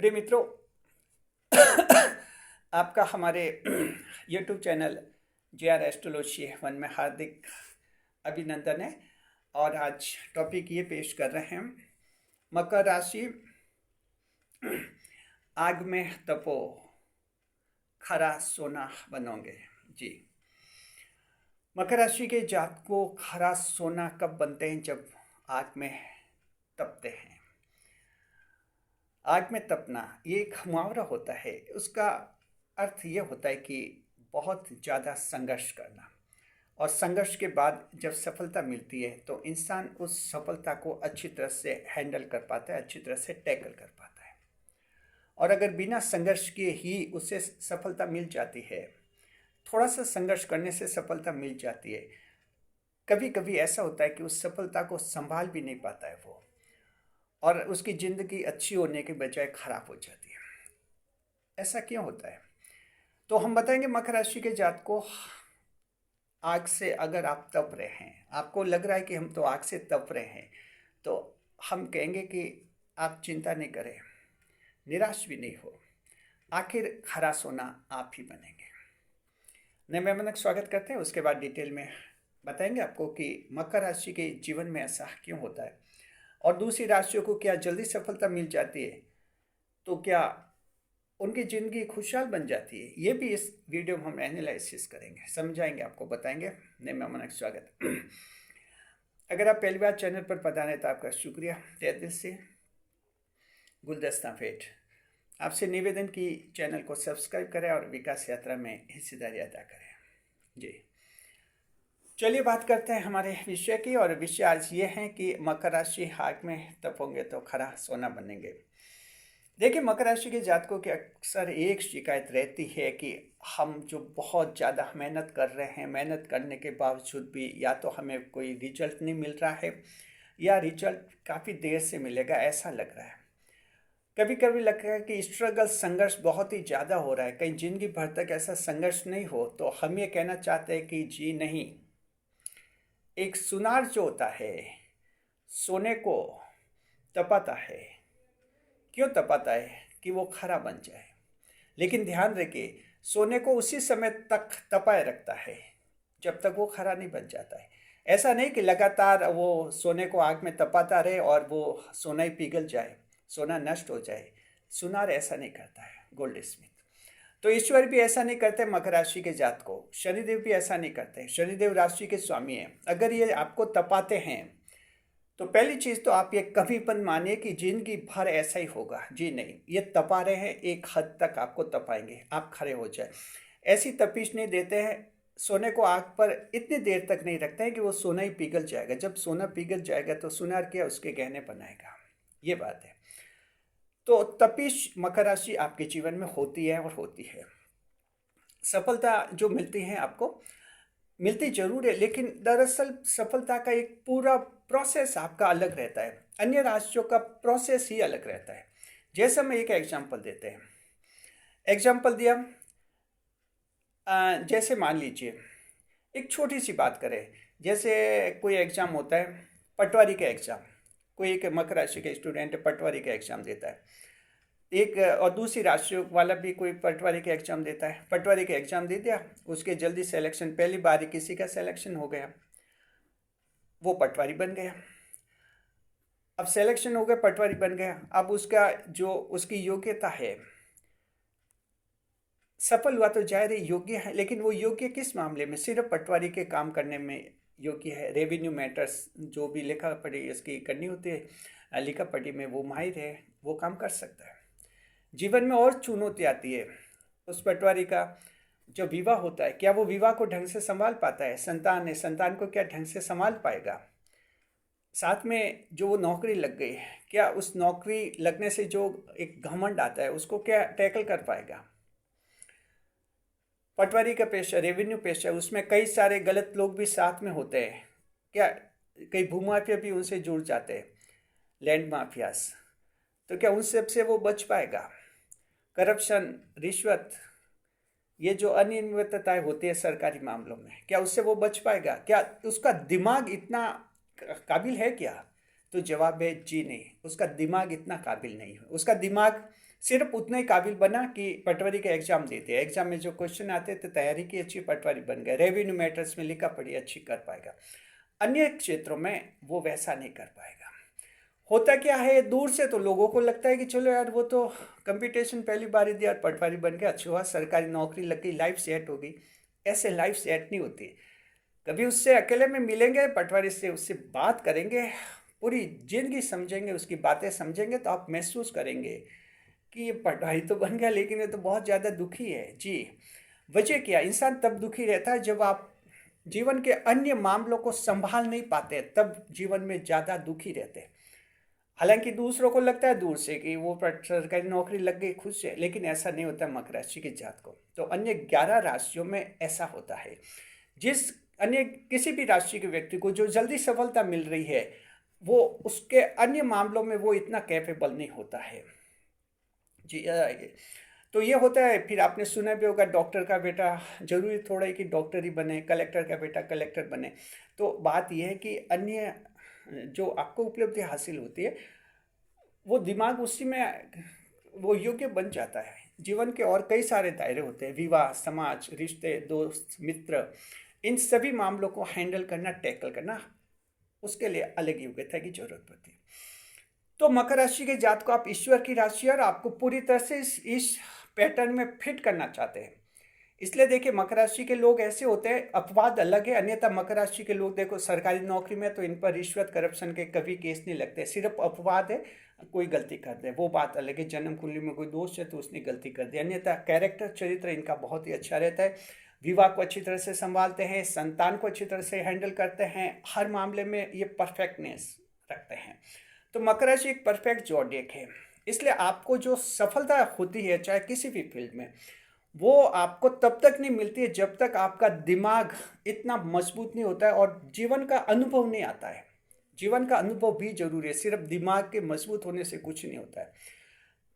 प्रिय मित्रों, आपका हमारे YouTube channel JR astrology one में हार्दिक अभिनंदन है। और आज टॉपिक ये पेश कर रहे हैं, मकर राशि आग में तपो खरा सोना बनोगे। जी, मकर राशि के जातकों खरा सोना कब बनते हैं? जब आग में तपते हैं। आग में तपना ये एक मुहावरा होता है। उसका अर्थ ये होता है कि बहुत ज़्यादा संघर्ष करना, और संघर्ष के बाद जब सफलता मिलती है तो इंसान उस सफलता को अच्छी तरह से हैंडल कर पाता है, अच्छी तरह से टैकल कर पाता है। और अगर बिना संघर्ष के ही उसे सफलता मिल जाती है, थोड़ा सा संघर्ष करने से सफलता मिल जाती है, कभी कभी ऐसा होता है कि उस सफलता को संभाल भी नहीं पाता है वो, और उसकी ज़िंदगी अच्छी होने के बजाय खराब हो जाती है। ऐसा क्यों होता है? तो हम बताएंगे मकर राशि के जातक को, आग से अगर आप तप रहे हैं, आपको लग रहा है कि हम तो आग से तप रहे हैं, तो हम कहेंगे कि आप चिंता नहीं करें, निराश भी नहीं हो, आखिर खरा सोना आप ही बनेंगे। नए मेहमान का स्वागत करते हैं। उसके बाद डिटेल में बताएंगे आपको कि मकर राशि के जीवन में ऐसा क्यों होता है, और दूसरी राशियों को क्या जल्दी सफलता मिल जाती है, तो क्या उनकी ज़िंदगी खुशहाल बन जाती है। ये भी इस वीडियो में हम एनालिसिस करेंगे, समझाएंगे, आपको बताएंगे। नए मेहमान का स्वागत। अगर आप पहली बार चैनल पर पधारे तो आपका शुक्रिया, तहे दिल से गुलदस्ता भेंट। आपसे निवेदन कि चैनल को सब्सक्राइब करें और विकास यात्रा में हिस्सेदारी अदा करें। जी, चलिए बात करते हैं हमारे विषय की। और विषय आज ये है कि मकर राशि आग में तपोगे तो खरा सोना बनेंगे। देखिए, मकर राशि के जातकों की अक्सर एक शिकायत रहती है कि हम जो बहुत ज़्यादा मेहनत कर रहे हैं, मेहनत करने के बावजूद भी या तो हमें कोई रिजल्ट नहीं मिल रहा है, या रिजल्ट काफ़ी देर से मिलेगा, ऐसा लग रहा है। कभी कभी लगता है कि स्ट्रगल, संघर्ष बहुत ही ज़्यादा हो रहा है, कहीं ज़िंदगी भर तक ऐसा संघर्ष नहीं हो। तो हम ये कहना चाहते हैं कि जी नहीं, एक सुनार जो होता है सोने को तपाता है। क्यों तपाता है? कि वो खरा बन जाए। लेकिन ध्यान रखिए, सोने को उसी समय तक तपाए रखता है जब तक वो खरा नहीं बन जाता है। ऐसा नहीं कि लगातार वो सोने को आग में तपाता रहे और वो सोना ही पिघल जाए, सोना नष्ट हो जाए। सुनार ऐसा नहीं करता है, गोल्ड स्मिथ। तो ईश्वर भी ऐसा नहीं करते मकर राशि के जात को, शनिदेव भी ऐसा नहीं करते। शनिदेव राशि के स्वामी हैं। अगर ये आपको तपाते हैं तो पहली चीज़ तो आप ये कभी मत मानिए कि जिंदगी भर ऐसा ही होगा। जी नहीं, ये तपा रहे हैं, एक हद तक आपको तपाएंगे, आप खड़े हो जाए। ऐसी तपिश नहीं देते हैं, सोने को आग पर इतनी देर तक नहीं रखते हैं कि वो सोना ही पिघल जाएगा। जब सोना पिघल जाएगा तो सुनार क्या उसके गहने बनाएगा, ये बात है। तो तपिश मकर राशि आपके जीवन में होती है और होती है। सफलता जो मिलती है आपको, मिलती जरूर है, लेकिन दरअसल सफलता का एक पूरा प्रोसेस आपका अलग रहता है। अन्य राशियों का प्रोसेस ही अलग रहता है। जैसे हम एक एग्जांपल देते हैं। एग्जांपल दिया, जैसे मान लीजिए एक छोटी सी बात करें, जैसे कोई एग्ज़ाम होता है, पटवारी का एग्ज़ाम। कोई एक मकर राशि के स्टूडेंट पटवारी का एग्ज़ाम देता है, एक और दूसरी राशियों वाला भी कोई पटवारी का एग्ज़ाम देता है। पटवारी का एग्ज़ाम दे दिया, उसके जल्दी सिलेक्शन, पहली बार ही किसी का सिलेक्शन हो गया, वो पटवारी बन गया। अब सिलेक्शन हो गया, पटवारी बन गया। अब उसका जो उसकी योग्यता है, सफल हुआ तो जाहिर है योग्य है, लेकिन वो योग्य किस मामले में? सिर्फ पटवारी के काम करने में योग्य है। रेवेन्यू मैटर्स जो भी लिखा पढ़ी इसकी करनी होती है, लिखा पढ़ी में वो माहिर है, वो काम कर सकता है। जीवन में और चुनौती आती है। उस पटवारी का जो विवाह होता है, क्या वो विवाह को ढंग से संभाल पाता है? संतान है, संतान को क्या ढंग से संभाल पाएगा? साथ में जो वो नौकरी लग गई है, क्या उस नौकरी लगने से जो एक घमंड आता है उसको क्या टैकल कर पाएगा? पटवारी का पेशा, रेवेन्यू पेशा, उसमें कई सारे गलत लोग भी साथ में होते हैं। क्या कई भूमाफिया भी उनसे जुड़ जाते हैं, लैंड माफियाज। तो क्या उन सब से वो बच पाएगा? करप्शन, रिश्वत, ये जो अनियमितताएं होती है सरकारी मामलों में, क्या उससे वो बच पाएगा? क्या उसका दिमाग इतना काबिल है क्या? तो जवाब है जी नहीं, उसका दिमाग इतना काबिल नहीं है। उसका दिमाग सिर्फ उतना ही काबिल बना कि पटवारी का एग्जाम देते, एग्जाम में जो क्वेश्चन आते थे तैयारी की अच्छी, पटवारी बन गया, रेवेन्यू मैटर्स में लिखा पढ़ी अच्छी कर पाएगा। अन्य क्षेत्रों में वो वैसा नहीं कर पाएगा। होता क्या है, दूर से तो लोगों को लगता है कि चलो यार वो तो कंपटीशन पहली बार ही दिया और पटवारी बन गया, अच्छा हुआ सरकारी नौकरी लग गई, लाइफ सेट हो गई। ऐसे लाइफ सेट नहीं होती। कभी उससे अकेले में मिलेंगे, पटवारी से उससे बात करेंगे, पूरी जिंदगी समझेंगे, उसकी बातें समझेंगे, तो आप महसूस करेंगे कि ये पटवारी तो बन गया लेकिन ये तो बहुत ज़्यादा दुखी है। जी, वजह क्या, इंसान तब दुखी रहता है जब आप जीवन के अन्य मामलों को संभाल नहीं पाते, तब जीवन में ज़्यादा दुखी रहते हैं। हालांकि दूसरों को लगता है दूर से कि वो सरकारी नौकरी लग गई, खुश है, लेकिन ऐसा नहीं होता मकर राशि की जात को। तो अन्य 11 राशियों में ऐसा होता है। जिस अन्य किसी भी राशि के व्यक्ति को जो जल्दी सफलता मिल रही है, वो उसके अन्य मामलों में वो इतना कैपेबल नहीं होता है। जी, तो ये होता है। फिर आपने सुना भी होगा, डॉक्टर का बेटा जरूरी थोड़ा ही कि डॉक्टर ही बने, कलेक्टर का बेटा कलेक्टर बने। तो बात यह है कि अन्य जो आपको उपलब्धि हासिल होती है, वो दिमाग उसी में वो योग्य बन जाता है। जीवन के और कई सारे दायरे होते हैं, विवाह, समाज, रिश्ते, दोस्त, मित्र, इन सभी मामलों को हैंडल करना, टैकल करना, उसके लिए अलग योग्यता की जरूरत पड़ती है। तो मकर राशि के जात को आप ईश्वर की राशि और आपको पूरी तरह से इस पैटर्न में फिट करना चाहते हैं। इसलिए देखिए, मकर राशि के लोग ऐसे होते हैं, अपवाद अलग है, अन्यथा मकर राशि के लोग देखो सरकारी नौकरी में तो इन पर रिश्वत करप्शन के कभी केस नहीं लगते, सिर्फ अपवाद है, कोई गलती कर दे वो बात अलग है, जन्म कुंडली में कोई दोष है तो उसने गलती कर दी, अन्यथा कैरेक्टर, चरित्र इनका बहुत ही अच्छा रहता है। विवाह को अच्छी तरह से संभालते हैं, संतान को अच्छी तरह से हैंडल करते हैं, हर मामले में ये परफेक्टनेस रखते हैं। तो मकर राशि एक परफेक्ट जोडिएक है। इसलिए आपको जो सफलता होती है चाहे किसी भी फील्ड में, वो आपको तब तक नहीं मिलती है जब तक आपका दिमाग इतना मजबूत नहीं होता है और जीवन का अनुभव नहीं आता है। जीवन का अनुभव भी जरूरी है, सिर्फ दिमाग के मजबूत होने से कुछ नहीं होता है।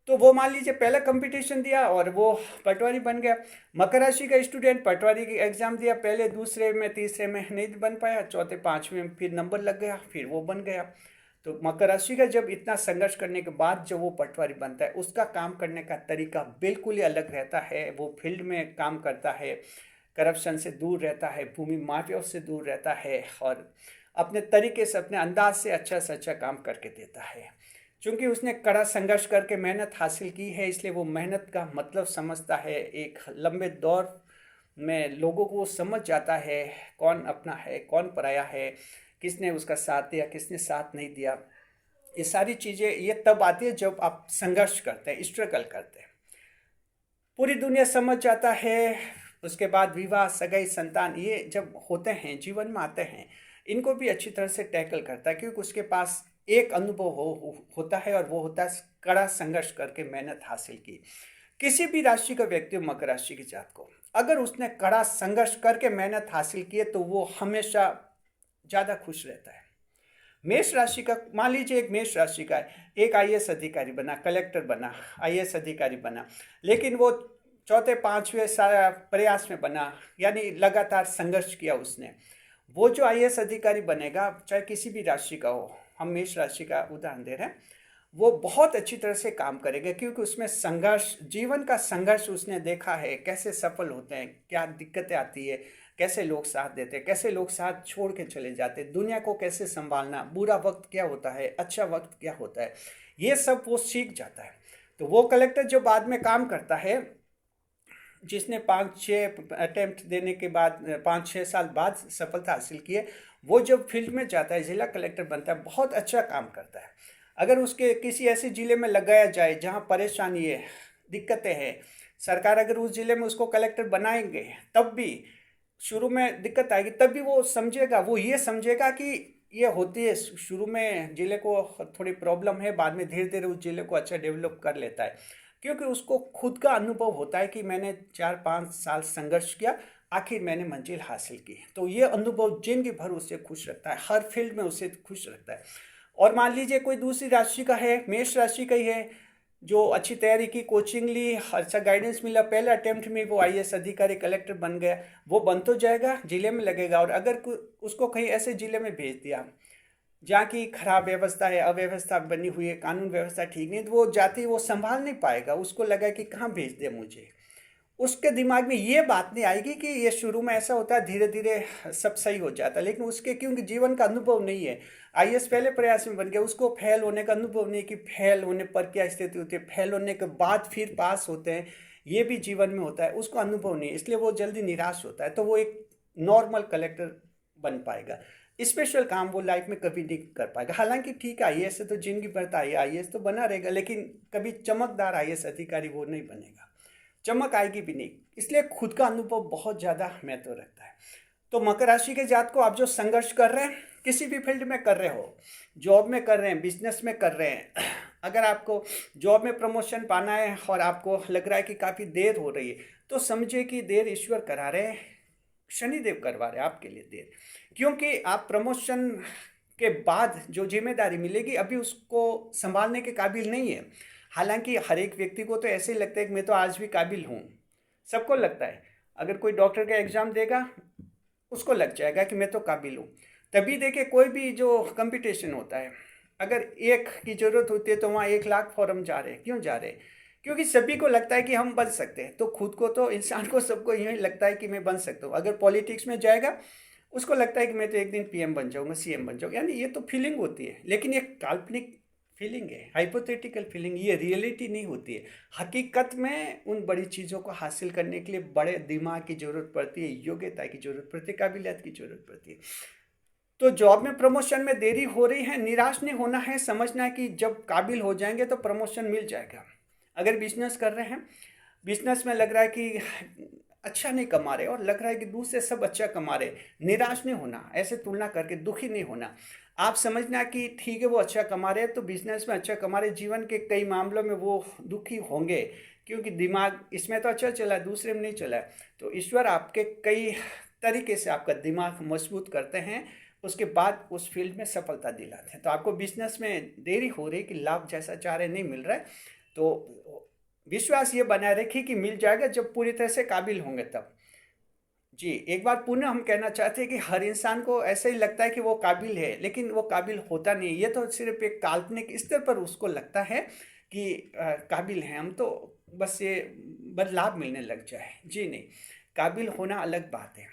तो वो मान लीजिए पहला कंपटीशन दिया और वो पटवारी बन गया। मकर राशि का स्टूडेंट पटवारी की एग्जाम दिया, पहले दूसरे में तीसरे में नहीं बन पाया, चौथे पांचवें में फिर नंबर लग गया, फिर वो बन गया। तो मकर राशि का जब इतना संघर्ष करने के बाद जब वो पटवारी बनता है, उसका काम करने का तरीका बिल्कुल ही अलग रहता है। वो फील्ड में काम करता है, करप्शन से दूर रहता है, भूमि माफिया से दूर रहता है और अपने तरीके से, अपने अंदाज से अच्छा काम करके देता है। क्योंकि उसने कड़ा संघर्ष करके मेहनत हासिल की है, इसलिए वो मेहनत का मतलब समझता है। एक लंबे दौर में लोगों को समझ जाता है कौन अपना है, कौन पराया है, किसने उसका साथ दिया, किसने साथ नहीं दिया। ये सारी चीज़ें ये तब आती है जब आप संघर्ष करते हैं, स्ट्रगल करते हैं। पूरी दुनिया समझ जाता है। उसके बाद विवाह, सगाई, संतान, ये जब होते हैं, जीवन में आते हैं, इनको भी अच्छी तरह से टैकल करता है, क्योंकि उसके पास एक अनुभव होता है और वो होता है कड़ा संघर्ष करके मेहनत हासिल की। किसी भी राशि का व्यक्ति, मकर राशि की जात को, अगर उसने कड़ा संघर्ष करके मेहनत हासिल की है तो वो हमेशा ज़्यादा खुश रहता है। मेष राशि का मान लीजिए, एक मेष राशि का है, एक आईएएस अधिकारी बना, कलेक्टर बना, आईएएस अधिकारी बना, लेकिन वो चौथे पांचवें प्रयास में बना, यानी लगातार संघर्ष किया उसने। वो जो आईएएस अधिकारी बनेगा, चाहे किसी भी राशि का हो, हम मेष राशि का उदाहरण दे रहे हैं, वो बहुत अच्छी तरह से काम करेगा, क्योंकि उसमें संघर्ष, जीवन का संघर्ष उसने देखा है, कैसे सफल होते हैं, क्या दिक्कतें आती है, कैसे लोग साथ देते हैं, कैसे लोग साथ छोड़ के चले जाते हैं, दुनिया को कैसे संभालना, बुरा वक्त क्या होता है, अच्छा वक्त क्या होता है, ये सब वो सीख जाता है। तो वो कलेक्टर जो बाद में काम करता है, जिसने 5-6 अटेम्प्ट देने के बाद 5-6 साल बाद सफलता हासिल की है, वो जब फील्ड में जाता है, जिला कलेक्टर बनता है, बहुत अच्छा काम करता है। अगर उसके किसी ऐसे ज़िले में लगाया जाए जहाँ परेशानी है, दिक्कतें हैं, सरकार अगर उस ज़िले में उसको कलेक्टर बनाएंगे, तब भी शुरू में दिक्कत आएगी, तब भी वो समझेगा, वो ये समझेगा कि ये होती है, शुरू में ज़िले को थोड़ी प्रॉब्लम है, बाद में धीरे धीरे उस ज़िले को अच्छा डेवलप कर लेता है, क्योंकि उसको खुद का अनुभव होता है कि मैंने 4-5 साल संघर्ष किया, आखिर मैंने मंजिल हासिल की। तो ये अनुभव जिंदगी भर उसे खुश रखता है, हर फील्ड में उसे खुश रखता है। और मान लीजिए कोई दूसरी राशि का है, मेष राशि का ही है, जो अच्छी तैयारी की, कोचिंग ली, अच्छा गाइडेंस मिला, पहले अटेम्प्ट में वो आईएएस अधिकारी, कलेक्टर बन गया, वो बन तो जाएगा, जिले में लगेगा। और अगर उसको कहीं ऐसे जिले में भेज दिया जहाँ की खराब व्यवस्था है, अव्यवस्था बनी हुई है, कानून व्यवस्था ठीक नहीं है, तो वो जाति वो संभाल नहीं पाएगा। उसको लगा कि कहाँ भेज दे मुझे। उसके दिमाग में ये बात नहीं आएगी कि ये शुरू में ऐसा होता है, धीरे धीरे सब सही हो जाता है। लेकिन उसके क्योंकि जीवन का अनुभव नहीं है, आईएएस पहले प्रयास में बन गया, उसको फेल होने का अनुभव नहीं कि फेल होने पर क्या स्थिति होती है, फेल होने के बाद फिर पास होते हैं, ये भी जीवन में होता है, उसको अनुभव नहीं है, इसलिए वो जल्दी निराश होता है। तो वो एक नॉर्मल कलेक्टर बन पाएगा, स्पेशल काम वो लाइफ में कभी नहीं कर पाएगा। हालांकि ठीक है, आईएएस से तो जिंदगी भर आईएएस तो बना रहेगा, लेकिन कभी चमकदार आईएएस अधिकारी वो नहीं बनेगा, चमक आएगी भी नहीं। इसलिए खुद का अनुभव बहुत ज़्यादा महत्व रखता है। तो मकर राशि के जात को आप जो संघर्ष कर रहे हैं, किसी भी फील्ड में कर रहे हो, जॉब में कर रहे हैं, बिजनेस में कर रहे हैं, अगर आपको जॉब में प्रमोशन पाना है और आपको लग रहा है कि काफ़ी देर हो रही है, तो समझिए कि देर ईश्वर करा रहे हैं, शनिदेव करवा रहे हैं आपके लिए देर। क्योंकि आप प्रमोशन के बाद जो जिम्मेदारी मिलेगी अभी उसको संभालने के काबिल नहीं है। हालांकि हर एक व्यक्ति को तो ऐसे ही लगता है कि मैं तो आज भी काबिल हूँ, सबको लगता है। अगर कोई डॉक्टर का एग्ज़ाम देगा, उसको लग जाएगा कि मैं तो काबिल हूँ। तभी देखिए, कोई भी जो कंपटीशन होता है, अगर एक की ज़रूरत होती है तो वहाँ 1 लाख फॉर्म जा रहे हैं। क्यों जा रहे हैं? क्योंकि सभी को लगता है कि हम बन सकते हैं। तो खुद को तो इंसान को सबको यही लगता है कि मैं बन सकता हूँ। अगर पॉलिटिक्स में जाएगा, उसको लगता है कि मैं तो एक दिन पीएम बन जाऊँगा, सीएम बन जाऊँगा। यानी ये तो फीलिंग होती है, लेकिन ये काल्पनिक फीलिंग है, हाइपोथेटिकल फीलिंग, ये रियलिटी नहीं होती है। हकीकत में उन बड़ी चीज़ों को हासिल करने के लिए बड़े दिमाग की ज़रूरत पड़ती है, योग्यता की ज़रूरत पड़ती है, काबिलियत की ज़रूरत पड़ती है। तो जॉब में प्रमोशन में देरी हो रही है, निराश नहीं होना है, समझना है कि जब काबिल हो जाएंगे तो प्रमोशन मिल जाएगा। अगर बिजनेस कर रहे हैं, बिजनेस में लग रहा है कि अच्छा नहीं कमा रहे और लग रहा है कि दूसरे सब अच्छा कमा रहे, निराश नहीं होना, ऐसे तुलना करके दुखी नहीं होना। आप समझना कि ठीक है वो अच्छा कमा रहे हैं, तो बिजनेस में अच्छा कमा रहे, जीवन के कई मामलों में वो दुखी होंगे क्योंकि दिमाग इसमें तो अच्छा चला है, दूसरे में नहीं चला है। तो ईश्वर आपके कई तरीके से आपका दिमाग मजबूत करते हैं, उसके बाद उस फील्ड में सफलता दिलाते हैं। तो आपको बिजनेस में देरी हो रही कि लाभ जैसा चाह रहे नहीं मिल रहा है, तो विश्वास ये बनाए रखिए कि मिल जाएगा जब पूरी तरह से काबिल होंगे तब। जी, एक बार पुनः हम कहना चाहते हैं कि हर इंसान को ऐसा ही लगता है कि वो काबिल है, लेकिन वो काबिल होता नहीं है। ये तो सिर्फ एक काल्पनिक स्तर पर उसको लगता है कि काबिल हैं हम, तो बस ये बदलाव मिलने लग जाए। जी नहीं, काबिल होना अलग बात है।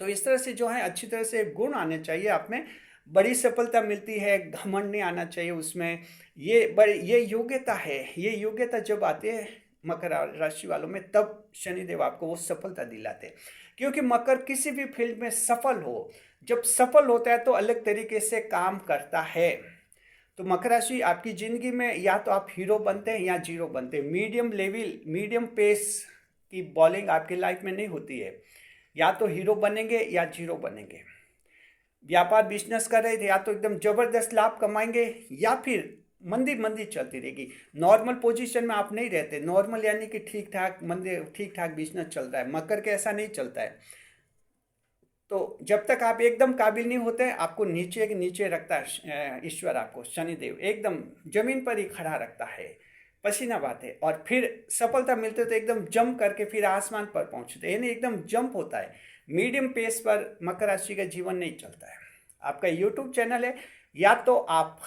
तो इस तरह से जो है अच्छी तरह से गुण आने चाहिए आप में, बड़ी सफलता मिलती है, घमंड नहीं आना चाहिए उसमें। ये योग्यता है, ये योग्यता जब आती है मकर राशि वालों में, तब शनिदेव आपको वो सफलता दिलाते हैं। क्योंकि मकर किसी भी फील्ड में सफल हो, जब सफल होता है तो अलग तरीके से काम करता है। तो मकर राशि आपकी ज़िंदगी में या तो आप हीरो बनते हैं या जीरो बनते हैं। मीडियम लेवल, मीडियम पेस की बॉलिंग आपकी लाइफ में नहीं होती है। या तो हीरो बनेंगे या जीरो बनेंगे। व्यापार बिजनेस कर रहे थे, या तो एकदम ज़बरदस्त लाभ कमाएंगे या फिर मंदी मंदी चलती रहेगी। नॉर्मल पोजीशन में आप नहीं रहते। नॉर्मल यानी कि ठीक ठाक मंदी, ठीक ठाक बिजनेस चल रहा है। मकर के ऐसा नहीं चलता है। तो जब तक आप एकदम काबिल नहीं होते, आपको नीचे के नीचे रखता है ईश्वर, आपको शनिदेव एकदम जमीन पर ही खड़ा रखता है, पसीना बहाते, और फिर सफलता मिलते तो एकदम जंप करके फिर आसमान पर पहुंचते, यानी एकदम जंप होता है। मीडियम पेस पर मकर राशि का जीवन नहीं चलता है। आपका यूट्यूब चैनल है, या तो आप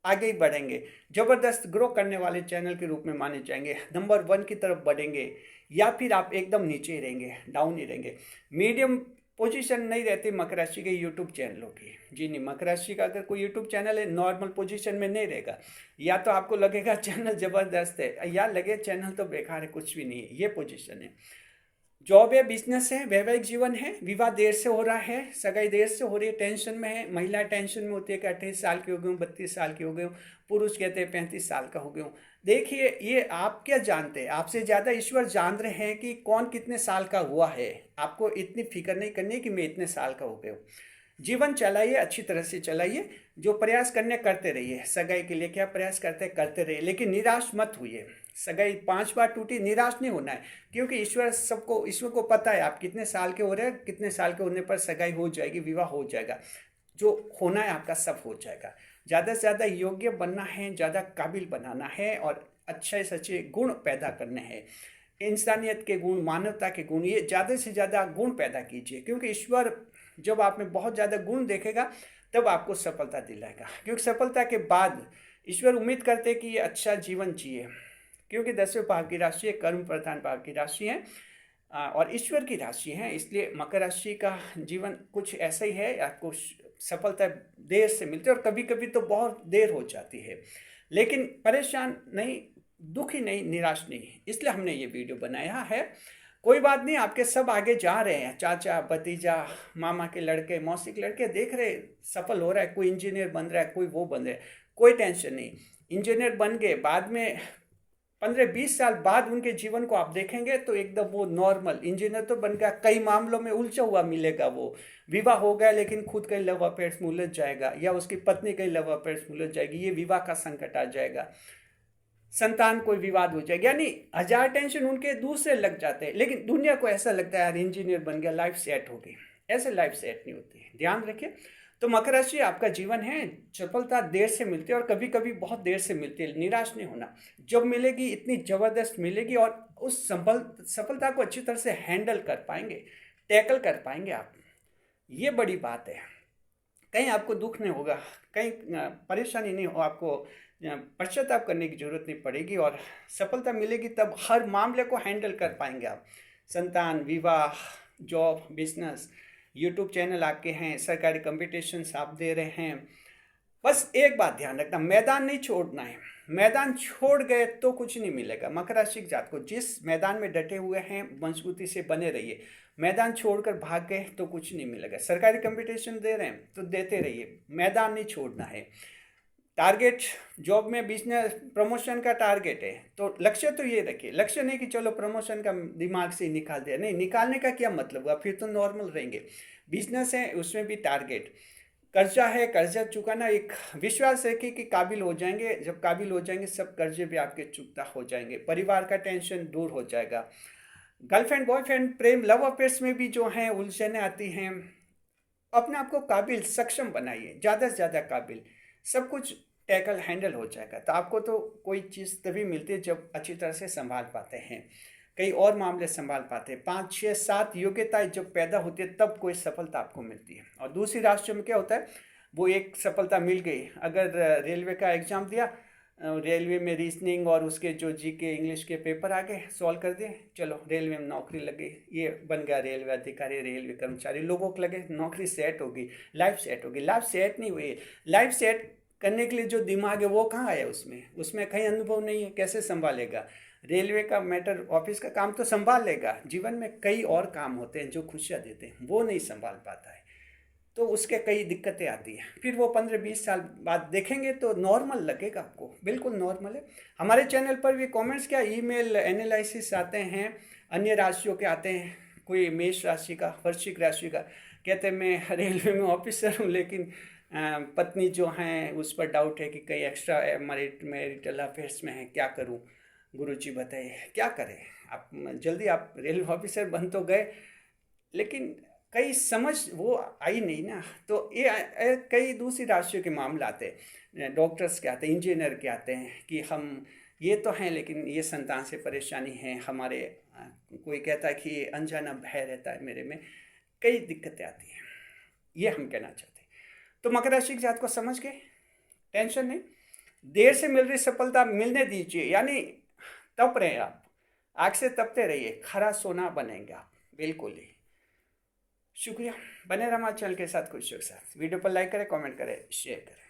आगे ही बढ़ेंगे, जबरदस्त ग्रो करने वाले चैनल के रूप में माने जाएंगे, नंबर 1 की तरफ बढ़ेंगे, या फिर आप एकदम नीचे ही रहेंगे, डाउन ही रहेंगे। मीडियम पोजीशन नहीं रहती मकर राशि के यूट्यूब चैनलों की। जी नहीं, मकर राशि का अगर कोई यूट्यूब चैनल है, नॉर्मल पोजीशन में नहीं रहेगा। या तो आपको लगेगा चैनल ज़बरदस्त है, या लगे चैनल तो बेकार है, कुछ भी नहीं है, ये पोजीशन है। जॉब है, बिजनेस है, वैवाहिक जीवन है, विवाह देर से हो रहा है, सगाई देर से हो रही है, टेंशन में है। महिला टेंशन में होती है कि 28 साल की हो गई हूँ, 32 साल की हो गई हूँ, पुरुष कहते हैं 35 साल का हो गया हूँ। देखिए, ये आप क्या जानते हैं, आपसे ज़्यादा ईश्वर जान रहे हैं कि कौन कितने साल का हुआ है। आपको इतनी फिक्र नहीं करनी है कि मैं इतने साल का हो गया हूँ। जीवन चलाइए, अच्छी तरह से चलाइए, जो प्रयास करने करते रहिए। सगाई के लिए क्या प्रयास करते रहिए, लेकिन निराश मत होइए। सगाई 5 बार टूटी, निराश नहीं होना है, क्योंकि ईश्वर को पता है आप कितने साल के हो रहे हैं, कितने साल के होने पर सगाई हो जाएगी, विवाह हो जाएगा, जो होना है आपका सब हो जाएगा। ज़्यादा से ज़्यादा योग्य बनना है, ज़्यादा काबिल बनाना है, और अच्छे से अच्छे गुण पैदा करने हैं। इंसानियत के गुण, मानवता के गुण, ये ज़्यादा से ज़्यादा गुण पैदा कीजिए, क्योंकि ईश्वर जब आप में बहुत ज़्यादा गुण देखेगा तब आपको सफलता दिलाएगा। क्योंकि सफलता के बाद ईश्वर उम्मीद करते हैं कि ये अच्छा जीवन जिए, क्योंकि 10वें भाव की राशि है, कर्म प्रधान भाव की राशि है और ईश्वर की राशि है। इसलिए मकर राशि का जीवन कुछ ऐसा ही है, आपको सफलता देर से मिलती है और कभी कभी तो बहुत देर हो जाती है, लेकिन परेशान नहीं, दुखी नहीं, निराश नहीं, इसलिए हमने ये वीडियो बनाया है। कोई बात नहीं, आपके सब आगे जा रहे हैं, चाचा, भतीजा, मामा के लड़के, मौसी के लड़के देख रहे सफल हो रहा है, कोई इंजीनियर बन रहा है, कोई वो बन रहा है, कोई टेंशन नहीं। इंजीनियर बन गए, बाद में 15-20 साल बाद उनके जीवन को आप देखेंगे तो एकदम वो नॉर्मल इंजीनियर तो बन गया, कई मामलों में उलझा हुआ मिलेगा। वो विवाह हो गया लेकिन खुद कई लव अफेयर्स में उलझ जाएगा, या उसकी पत्नी कई लव अफेयर्स में उलझ जाएगी, ये विवाह का संकट आ जाएगा, संतान कोई विवाद हो जाएगा, यानी 1000 टेंशन उनके दूसरे लग जाते हैं। लेकिन दुनिया को ऐसा लगता है यार इंजीनियर बन गया, लाइफ सेट हो गई। ऐसे लाइफ सेट नहीं होती है, ध्यान रखिए। तो मकर राशि आपका जीवन है, सफलता देर से मिलती है और कभी कभी बहुत देर से मिलती है, निराश नहीं होना। जब मिलेगी इतनी ज़बरदस्त मिलेगी और उस सफलता को अच्छी तरह से हैंडल कर पाएंगे, टैकल कर पाएंगे आप, ये बड़ी बात है। कहीं आपको दुख नहीं होगा, कहीं परेशानी नहीं हो, आपको पश्चाताप करने की जरूरत नहीं पड़ेगी और सफलता मिलेगी तब हर मामले को हैंडल कर पाएंगे आप। संतान, विवाह, जॉब, बिजनेस, यूट्यूब चैनल आपके हैं, सरकारी कॉम्पिटिशन्स आप दे रहे हैं। बस एक बात ध्यान रखना, मैदान नहीं छोड़ना है। मैदान छोड़ गए तो कुछ नहीं मिलेगा। मकर राशि के जात को जिस मैदान में डटे हुए हैं मजबूती से बने रहिए, मैदान छोड़कर भाग गए तो कुछ नहीं मिलेगा। सरकारी कंपटीशन दे रहे हैं तो देते रहिए, मैदान नहीं छोड़ना है। टारगेट जॉब में बिजनेस प्रमोशन का टारगेट है तो लक्ष्य तो ये रखिए, लक्ष्य नहीं कि चलो प्रमोशन का दिमाग से ही निकाल दिया, नहीं, निकालने का क्या मतलब हुआ, फिर तो नॉर्मल रहेंगे। बिजनेस है उसमें भी टारगेट, कर्जा है, कर्जा चुकाना, एक विश्वास रखिए कि काबिल हो जाएंगे। जब काबिल हो जाएंगे सब कर्जे भी आपके चुकता हो जाएंगे, परिवार का टेंशन दूर हो जाएगा। गर्लफ्रेंड बॉयफ्रेंड प्रेम लव अफेयर्स में भी जो हैं उलझने आती हैं, अपने आप को काबिल सक्षम बनाइए, ज़्यादा से ज़्यादा काबिल, सब कुछ टैकल हैंडल हो जाएगा। तो आपको तो कोई चीज़ तभी मिलती है जब अच्छी तरह से संभाल पाते हैं, कई और मामले संभाल पाते हैं। 5, 6, 7 योग्यताएं जब पैदा होती है तब कोई सफलता आपको मिलती है। और दूसरी राशियों में क्या होता है, वो एक सफलता मिल गई, अगर रेलवे का एग्ज़ाम दिया, रेलवे में रीजनिंग और उसके जो जीके इंग्लिश के पेपर आ गए, सॉल्व कर दिए, चलो रेलवे में नौकरी लग गई, ये बन गया रेलवे अधिकारी, रेलवे कर्मचारी। लोगों को लगे नौकरी सेट होगी, लाइफ सेट होगी, लाइफ सेट नहीं हुई। लाइफ सेट करने के लिए जो दिमाग है वो कहाँ आया, उसमें कहीं अनुभव नहीं है, कैसे संभालेगा। रेलवे का मैटर, ऑफिस का काम तो संभाल लेगा, जीवन में कई और काम होते हैं जो खुशियाँ देते हैं, वो नहीं संभाल पाता है, तो उसके कई दिक्कतें आती हैं। फिर वो 15-20 साल बाद देखेंगे तो नॉर्मल लगेगा आपको, बिल्कुल नॉर्मल है। हमारे चैनल पर भी कमेंट्स क्या, ईमेल एनालिसिस आते हैं, अन्य राशियों के आते हैं, कोई मेष राशि का, वृश्चिक राशि का, कहते हैं मैं रेलवे में ऑफिसर हूँ लेकिन पत्नी जो हैं उस पर डाउट है कि कई एक्स्ट्रा मैरिटल अफेयर्स में है, क्या करूँ गुरुजी बताइए, क्या करें। आप जल्दी आप रेलवे ऑफिसर बन तो गए लेकिन कई समझ वो आई नहीं ना, तो ये कई दूसरी राशियों के मामले आते हैं, डॉक्टर्स के आते हैं, इंजीनियर के आते हैं कि हम ये तो हैं लेकिन ये संतान से परेशानी है हमारे, कोई कहता है कि अनजाना भय रहता है मेरे में, कई दिक्कतें आती हैं, ये हम कहना चाहते हैं। तो मकर राशि के जात को समझ गए, टेंशन नहीं, देर से मिल रही सफलता मिलने दीजिए, यानी तप रहे आप, आग से तपते रहिए, खरा सोना बनेंगे आप, बिल्कुल ही। शुक्रिया, बने रहा हमारे चैनल के साथ, खुशियों के साथ। वीडियो पर लाइक करें, कमेंट करें, शेयर करें।